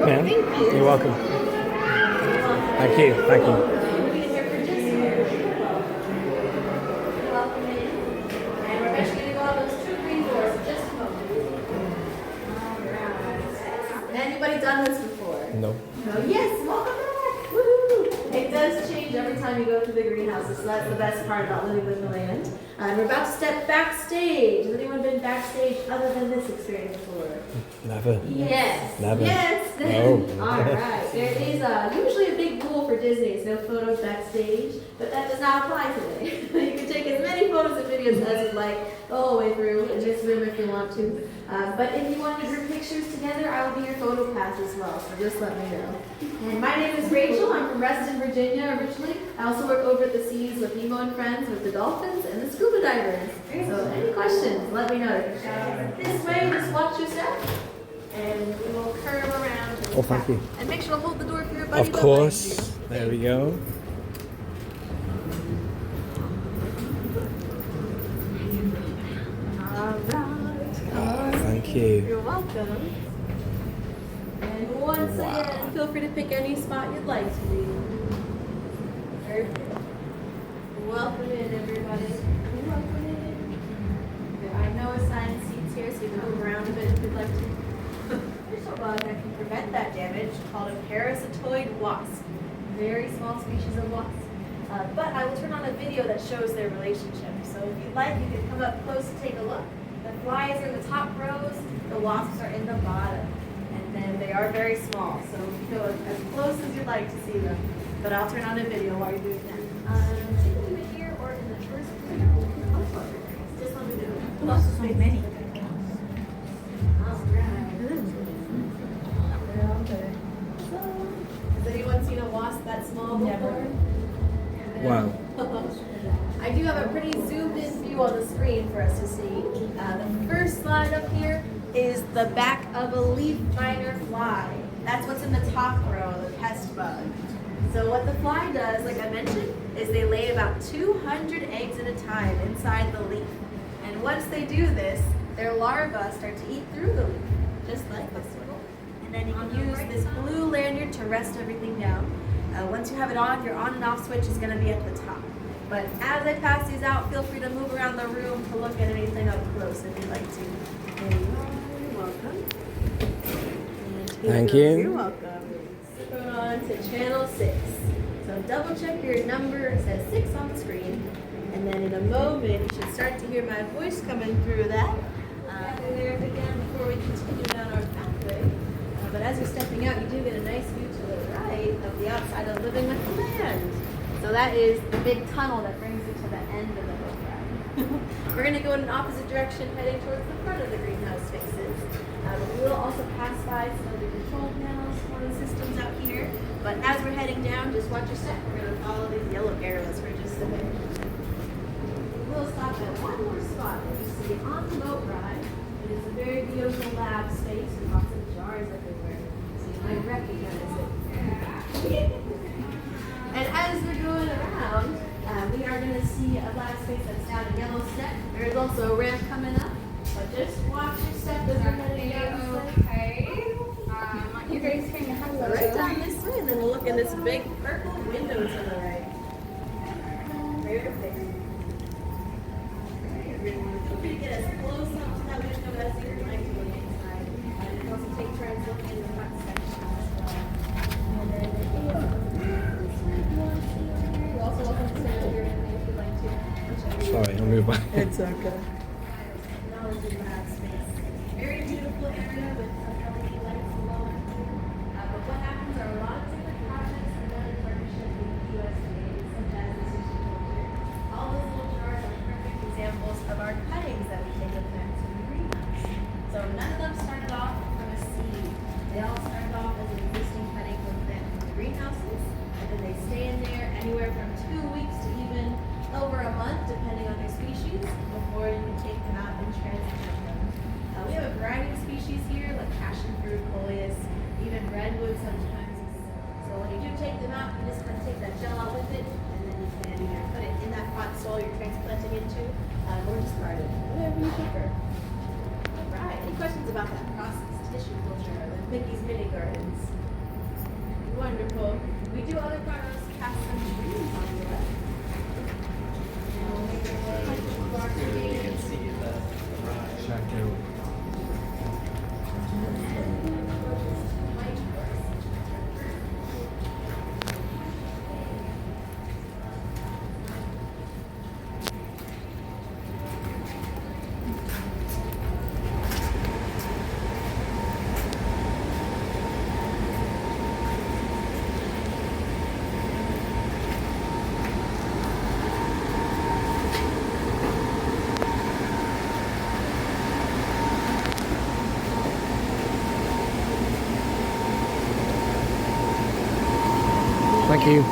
Ma'am, you're welcome. Thank you, thank you. Anybody done this before? No. No. Yes, welcome back. Woohoo! It does change every time you go through the greenhouses, so that's the best part about living with the land. We're about to step backstage. Has anyone been backstage other than this experience before? Never. Yes. Never. Yes. No. All right. There is usually a big rule for Disney. It's no photos backstage, but that does not apply today. You can take as many photos and videos as you'd like the whole way through in this room if you want to. But if you want to group pictures together, I will be your photo pass as well, so just let me know. And my name is Rachel. I'm from Reston, Virginia originally. I also work over at the seas with Nemo and Friends with the dolphins and the scuba divers. So any questions, let me know. This way, just watch your step. And we will curve around. Oh, thank you. And make sure to hold the door for your buddy. Of course. There we go. All right. Thank you. You're welcome. And once again, feel free to pick any spot you'd like to be. Perfect. Welcome in, everybody. Welcome in. I know assigned seats here, so you can move around a bit if you'd like to. There's a bug that can prevent that damage called a parasitoid wasp. Very small species of wasp. But I will turn on a video that shows their relationship. So if you'd like, you can come up close to take a look. The flies are in the top rows, the wasps are in the bottom. And then they are very small, so go as close as you'd like to see them. But I'll turn on a video while you're doing that. So you can do it here or in the first video. Just let me do it. Lots of so many. Has anyone seen a wasp that small before? Wow. I do have a pretty zoomed in view on the screen for us to see. The first slide up here is the back of a leaf miner fly. That's what's in the top row, the pest bug. So what the fly does, like I mentioned, is they lay about 200 eggs at a time inside the leaf. And once they do this, their larvae start to eat through the leaf, just like this one. And then you can use this blue lanyard to rest everything down. Once you have it on, your on and off switch is going to be at the top. But as I pass these out, feel free to move around the room to look at anything up close if you'd like to. There you are. You're welcome. Thank you. You're welcome. Go on to channel 6. So double check your number. It says 6 on the screen. And then in a moment, you should start to hear my voice coming through that. There again before we continue down our pathway. But as you're stepping out, you do get a nice view to the right of the outside of Living with the Land. So that is the big tunnel that brings you to the end of the boat ride. We're going to go in an opposite direction, heading towards the front of the greenhouse spaces. We will also pass by some of the control panels, one of the systems out here. But as we're heading down, just watch your step. We're going to follow these yellow arrows for just a bit. We'll stop at one more spot that you see on the boat ride. It is a very beautiful lab space with lots of jars everywhere. So you might recognize it. And as we're going around, we are going to see a lab space that's down a yellow step. There is also a ramp coming up. But just watch your step as we're heading down this way. You guys can have Right down this way, and then we'll look in this big purple window to the right. Perfect. Feel free to get as close up to that window as you'd like to look inside. You can also take turns looking in the front section as well. And then you're also welcome to stand over here if you'd like to. Sorry, I'll move back. It's okay. Technology lab space. Very beautiful area with some LED lights below and here. But what happens are a lot of different projects are done in partnership with USDA, such as this Aquaculture. All those little jars are perfect examples of our cuttings that we take with them to the greenhouse. So none of them started off from a seed. They all started off as an existing cutting with them from the greenhouses, and then they stay in there anywhere from 2 weeks to even over a month, depending on their species, before you can take them out and transplant them. We have a variety of species here, like passion fruit, coleus, even redwood sometimes Mickey's Mini Gardens. Wonderful. We do other products, cast some trees on the left. Check out. Thank you.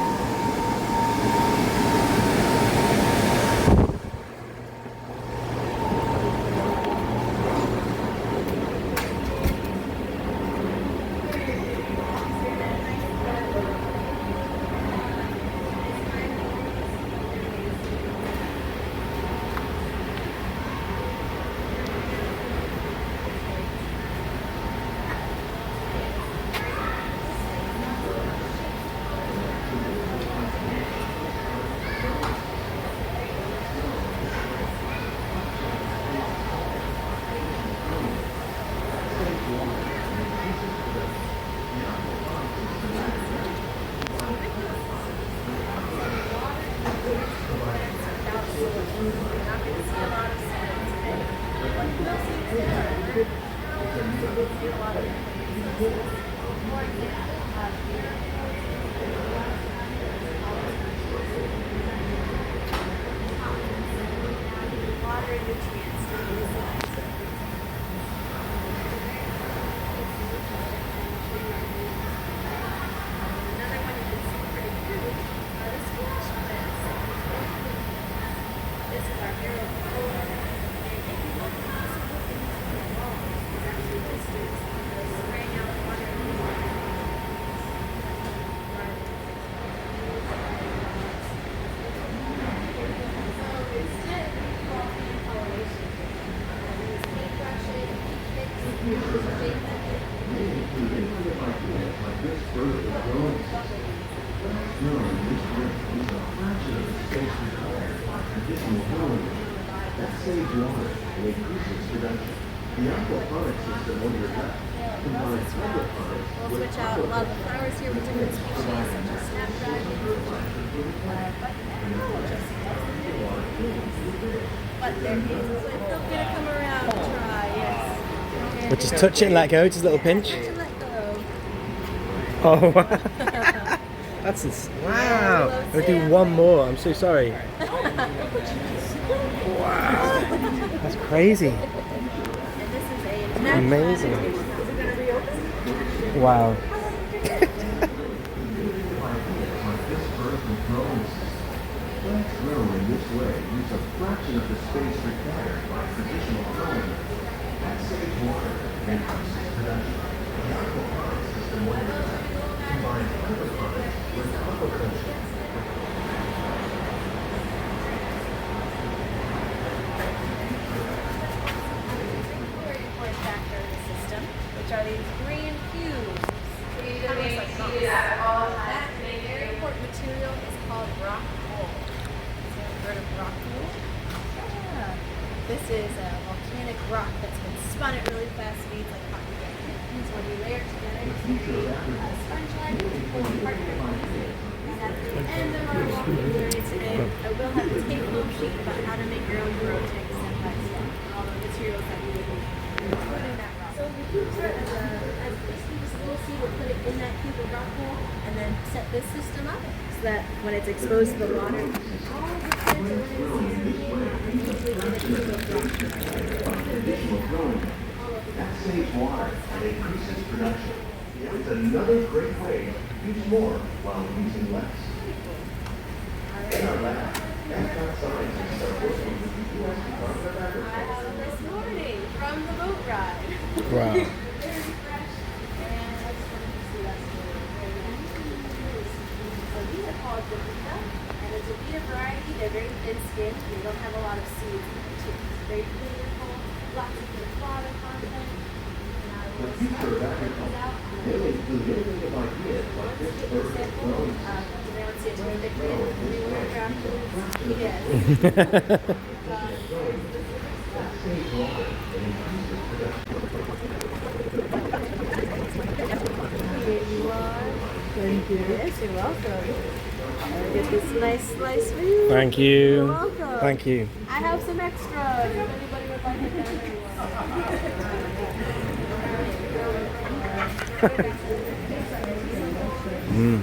Backstage water and increases production. The aquaponic system on your left combines hydroponics We'll with switch out a lot of the flowers here with different species, such as snapdragon. But they're beautiful. They'll get to come around and try, yes. But just touch it and let go, just a little pinch. Touch and let go. Oh, wow. That's just, wow. We'll do one more. I'm so sorry. Wow. That's crazy. And this is a Amazing. Wow. Plants grow in this way use a fraction of the space required by traditional growing. Backstage water increases production. The aquaponic system on your left combines hydroponics with aquaculture. very important factor in the system, which are these green cubes. That very important material is called rock wool. Have you ever heard of rock wool? Yeah. This is a volcanic rock that's been spun at really fast speeds like cotton candy. So when you layer it together, you create a sponge-like partner. And at the end of our walking journey today, I will have a take-home sheet about how to make your own grow tank step by step, and all the materials that you would need to put in that rock. So the cubes are as basically just a little seed. We'll put it in that cube of rock wool, and then set this system up so that when it's exposed to the water, all of the plants are running usually in a cube of rock wool. Traditional growing. Backstage water and increases production. It's another great way to use more while using less. In our lab, Epcot scientists are working with the U.S. Department of I Agriculture. have it this morning from the boat ride. Wow. Very fresh, and I just wanted to see that story. Very nice. So these are called Davita, and it's a Davita variety. They're very thin-skinned. They don't have a lot of seeds in them too. Very flavorful, lots of good water content. And I will The future of agriculture may include innovative ideas like this perfect growing save water and increases production. Here you are. Thank you. Yes, you're welcome. I'll get this nice slice for you. Thank you. You're welcome. Thank you. I have some extras. If anybody would like it, Mm.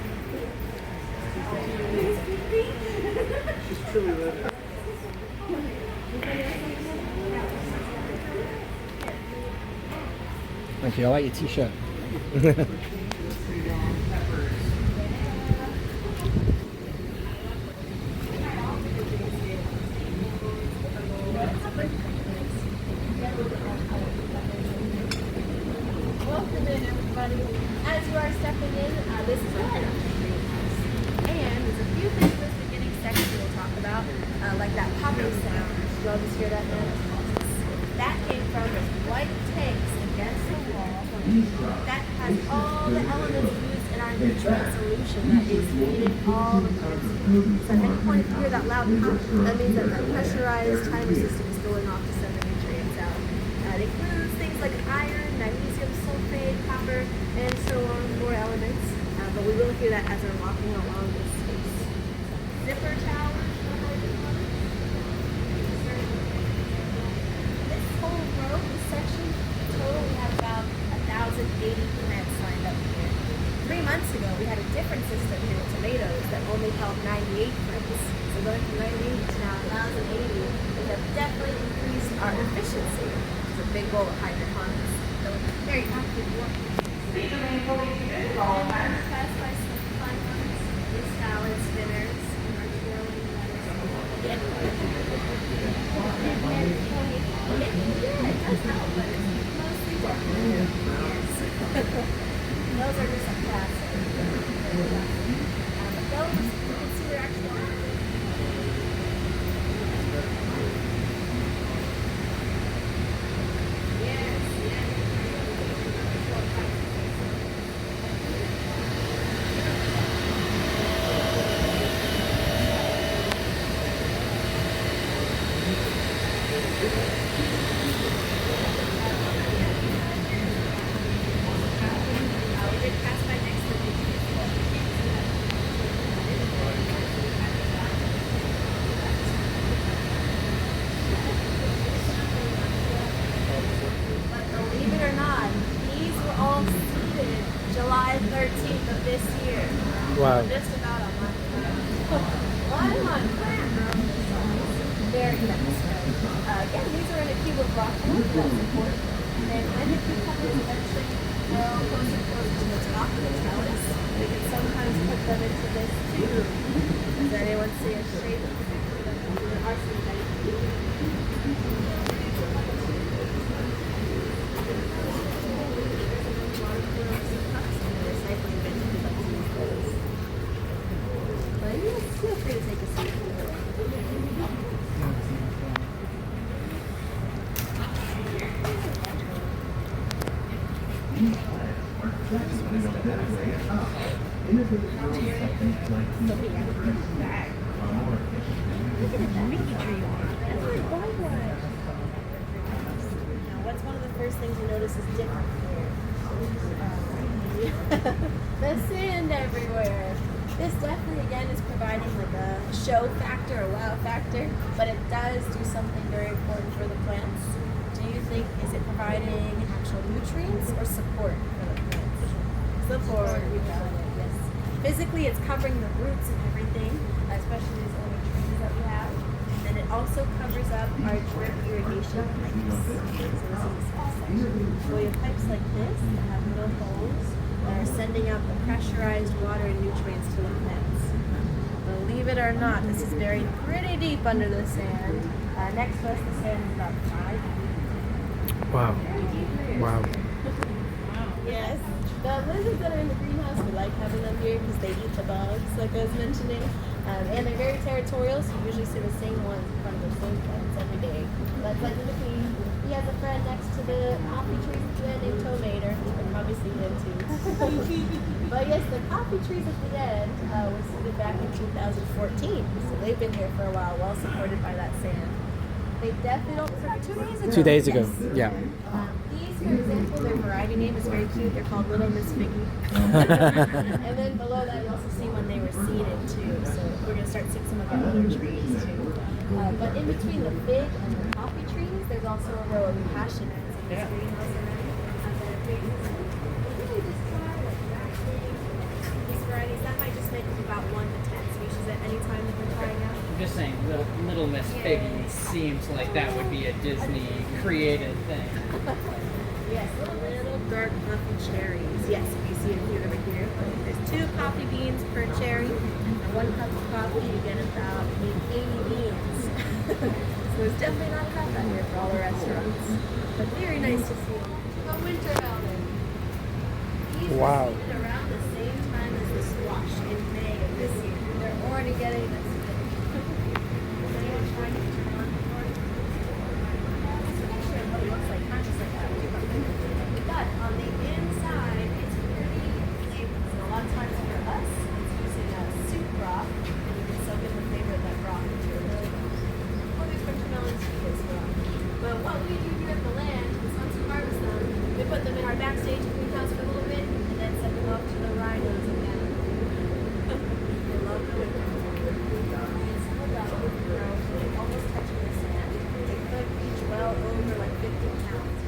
Thank you. I like your t-shirt. welcome in, everybody. As you are stepping in, this is our greenhouse. And there's a few things in this beginning section we'll talk about, like that popping sound. Did you all just hear that noise? That came from those white tanks against the wall. That has all the elements used in our nutrient solution that is feeding all the plants. So at any point if you hear that loud pop, that means that that pressurized timer system is going off to send the nutrients out. It includes things like iron, magnesium sulfate, copper, and so on, more elements. But we will hear that as we're walking along this space. Zipper towers. This whole row, this section, total we have about 1,080 plants lined up here. 3 months ago, we had a different system here with tomatoes that only held 98 plants. So going from 98 to now 1,080, we have definitely increased our efficiency. It's a big goal of hydroponics. So very active work. Passed by some fun ones. These salad spinners. Yeah, it does help, but it's mostly decorative. Yes. Those are just a classic. But those, you can see they're actually active. Yes, yes. We did pass by next to the But believe it or not, these were all seeded July 13th of this year. Wow. Just about a month ago. 1 month. Very nice. Again, these are in a cube of rock. That's important. And when the cucumbers eventually grow closer and closer to the top of the trellis, we can sometimes put them into this tube. Does anyone see a shape? There are some but yes, feel free to take a seat. Now, what's one of the first things you notice is different here? The sand everywhere. This definitely, again, is providing like a show factor, a wow factor, but it does do something very important for the plants. Do you think, is it providing actual nutrients or support for the plants? Support, you got it, yes. Physically, it's covering the roots and everything, especially these older trees that we have. And it also covers up our drip irrigation pipes. So this is a small section. So we have pipes like this that have little holes that are sending out the pressurized water and nutrients to the plants. Believe it or not, this is buried pretty deep under the sand. Next to us, the sand is about 5 feet. Wow. Wow. Yes. The lizards that are in the greenhouse, we like having them here because they eat the bugs, like I was mentioning. And they're very territorial, so you usually see the same ones in front of the same plants every day. That's like the bee. He has a friend next to the coffee trees at the end named Tomater. You can probably see him too. But yes, the coffee trees at the end were seeded back in 2014. So they've been here for a while, well supported by that sand. They definitely don't start 2 days ago. 2 days ago. Yes. Yeah. These, for example, their variety name is very cute. They're called Little Miss Figgy. And then below that, you also see when they were seeded too. So we're gonna start seeing some of our other trees too. But in between the fig and the coffee trees, there's also a row of passionates in this greenhouse already. Really just try like backstage. These varieties that might just make about 1 to 10 species at any time that we're trying out. I'm just saying, Little Miss Piggy seems like that would be a Disney created thing. Yes, little dark fluffy cherries. Yes, if you see a few over here. There's 2 coffee beans per cherry, and 1 cup of coffee you get about 80 beans. So it's definitely not enough out here for all the restaurants. But very nice to see. The winter melon. These Wow. were seeded around the same time as the squash in May of this year. They're already getting this. Is anyone trying to turn on the board? This picture of what it looks like, not just like that. But on the inside, it's pretty flavorful. So a lot of times for us, it's using a soup broth, and you can soak in the flavor of that broth into your really or there's winter melons too as well. But what we do here at the land is once we harvest them, we put them in our backstage greenhouse for a little bit, and then send them off to the rhinos again. They love the winter. And some of them grow almost touching the sand. They could reach well over like 50 pounds.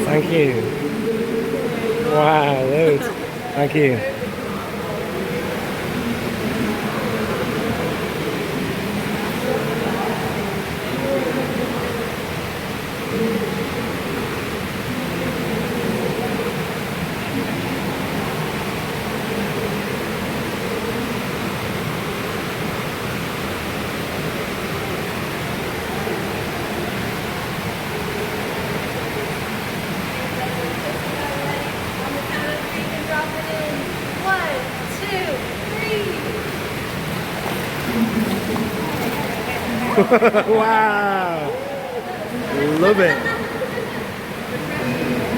Thank you. Wow, loads. Thank you. On the count of three, you can drop it in. 1, 2, 3. Wow. Love it.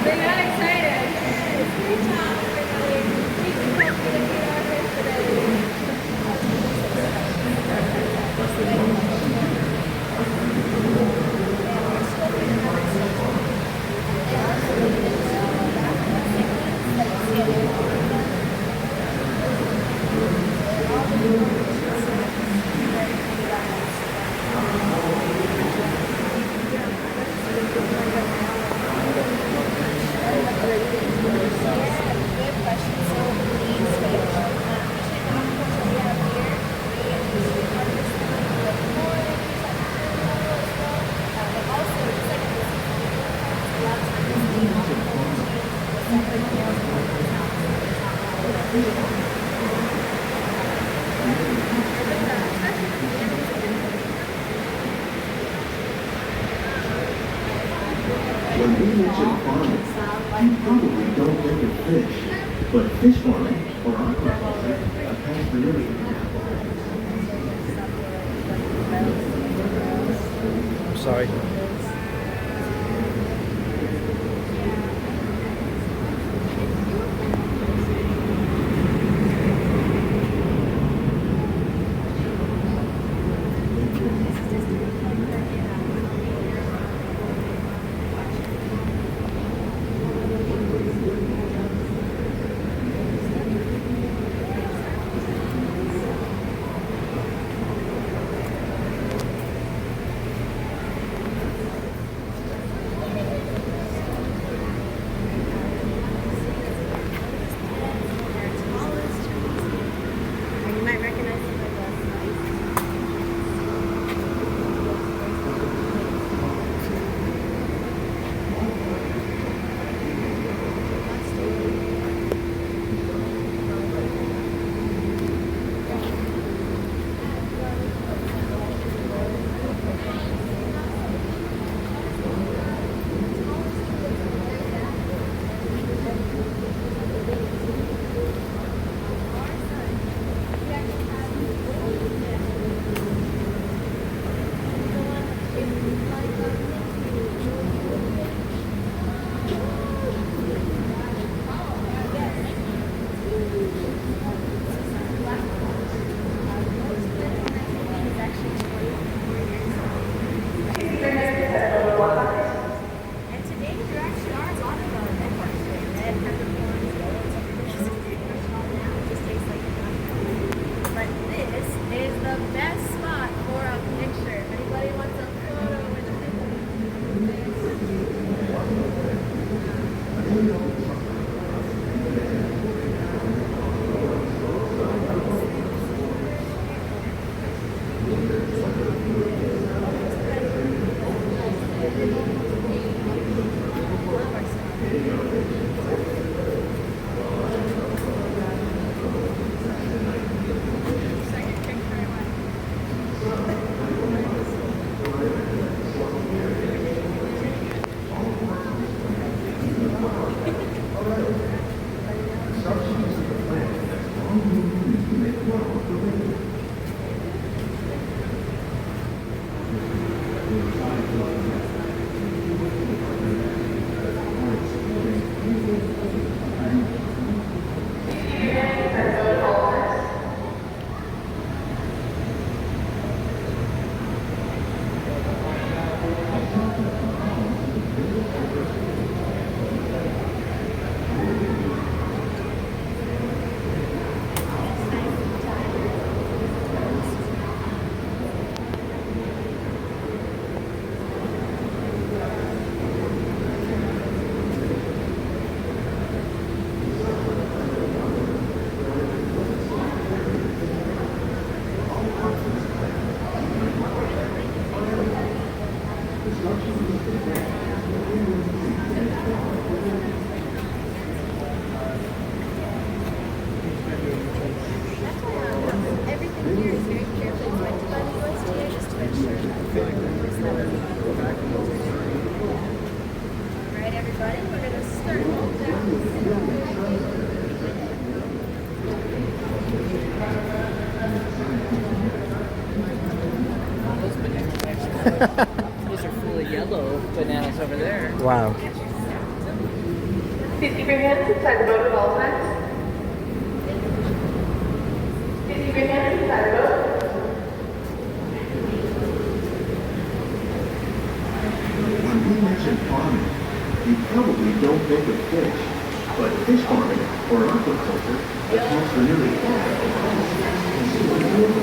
They got excited. Great job, everybody. Keep it coming for the PR today. Good question. So please stay. Usually the aquaculture we have here, we harvest them with corn, as well. But also, just like in the seafood, a lot of times the aquaculture will separate males from females. When we mention farming, you probably don't think of fish, but fish farming or aquaculture accounts for nearly half. I'm sorry. You might recognize some of the And today there actually are a lot of red ones here. Red peppercorns, yellow peppers, now it just tastes like nothing. But this is the best spot for a picture. If anybody wants a photo with a Alright, everybody, we're going to start Those are full of yellow bananas over there. Wow. Please keep your hands inside the boat at all times. Please keep your hands inside the boat. When we mention farming, you probably don't think of fish, but fish farming, or aquaculture, accounts for nearly half of all consumer food.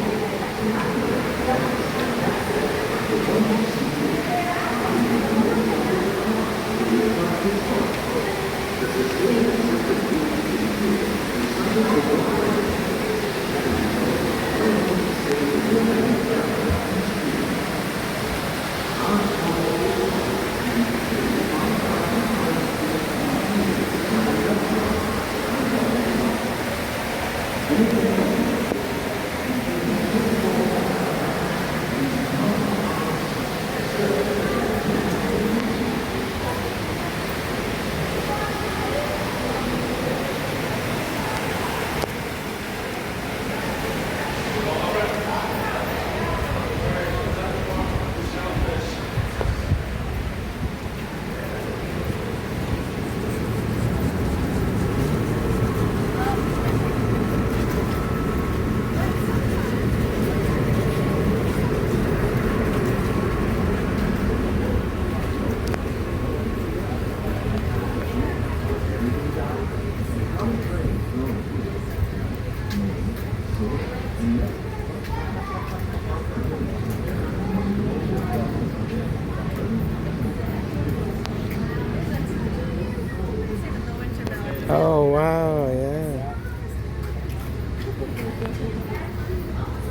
Oh wow, yeah.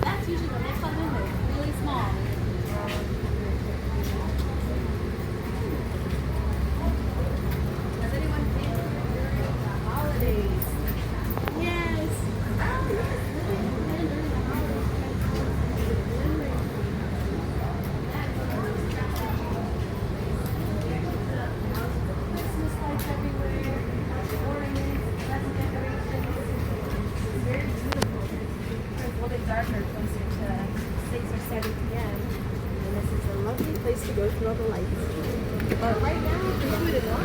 That's usually when they come in, they're really small. Does anyone think during the holidays? Yes. Oh, yes. During the holidays. Christmas lights everywhere. Ornaments, present decorations. It's very beautiful. It's a little bit darker closer to 6 or 7 p.m. And this is a lovely place to go through all the lights. But right now, the food is on.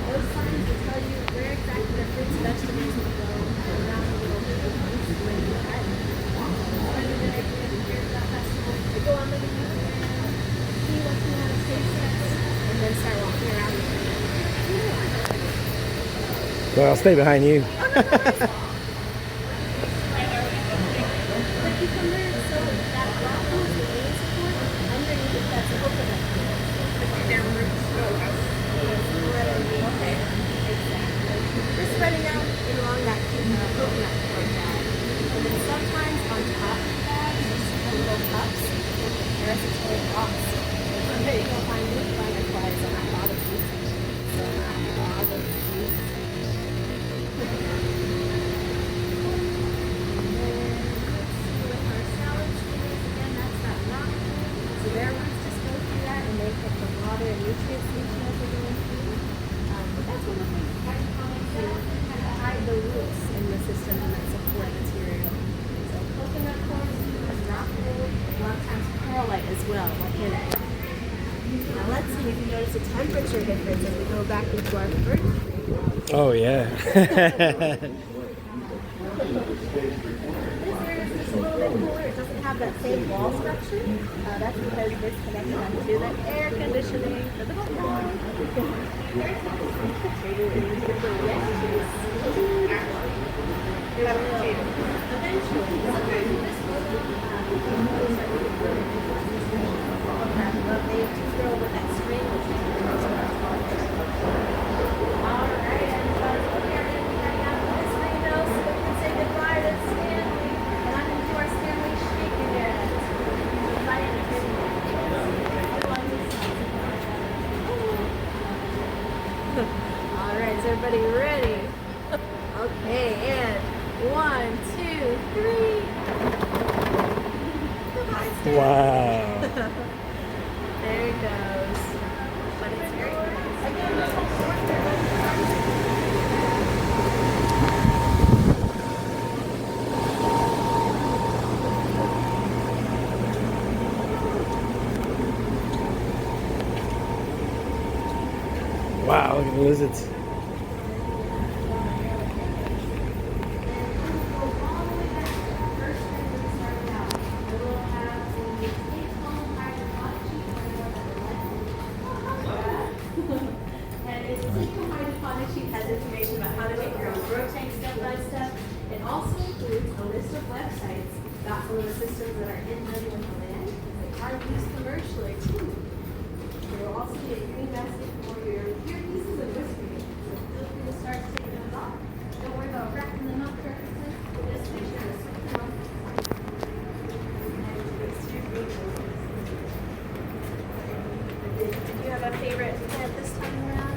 Those signs will tell you where exactly the fruits, vegetables will go around the little when you're at they go on the see what you want to taste and then start walking around. Well, I'll stay behind you. The cucumber, so that rock is the main support. Underneath it, that's a coconut. Their roots go out. Okay. Exactly. We're spreading out along that coconut like that. And then sometimes on top of that, there's some little cups. The rest is really rocks. Okay, you can find wood fireflies on that bottom piece. So, all the juice. So their roots just go through that and they get the water and nutrients as they're going through. But that's one of the things hydroponics do, kind of hide the roots in the system and that support material. So coconut corn, rockwood, a lot of times perlite as well, like in it. Now let's see if you notice a temperature difference as we go back into our first. Oh yeah. This area is just a little bit cooler. It doesn't have that same wall structure. That's because this connected up to the air conditioning for the boat. All right, is everybody ready? Okay, and 1, 2, 3. Wow. There it goes. But it's very nice. Again, this whole course Wow, look at the lizards. And it's a simple hydroponic sheet, has information about how to make your own grow tank step by step. It also includes a list of websites about some of the systems that are in them with the land. They are used commercially too. There will also be a green basket for your ear pieces and whiskers. So feel free to start taking those off. Don't worry about wrapping them up perfectly. Just make sure to switch them off. Do you have a favorite plant this time around?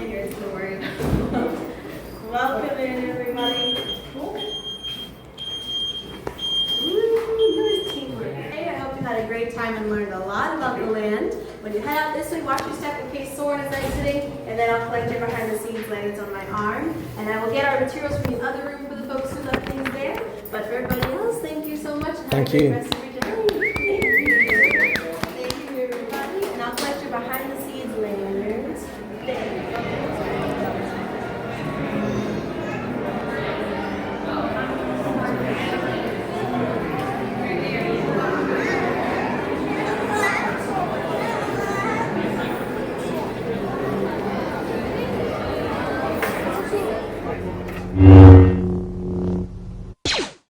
There's Dory. Welcome in, everybody. Ooh, nice teamwork. Hey, I hope you had a great time and learned a lot about the land. When you head out this way, watch your step in case Soren is exiting, and then I'll collect your behind the scenes lands on my arm. And I will get our materials from the other room for the folks who left things there. But for everybody else, thank you so much. And have Thank a great you. rest of your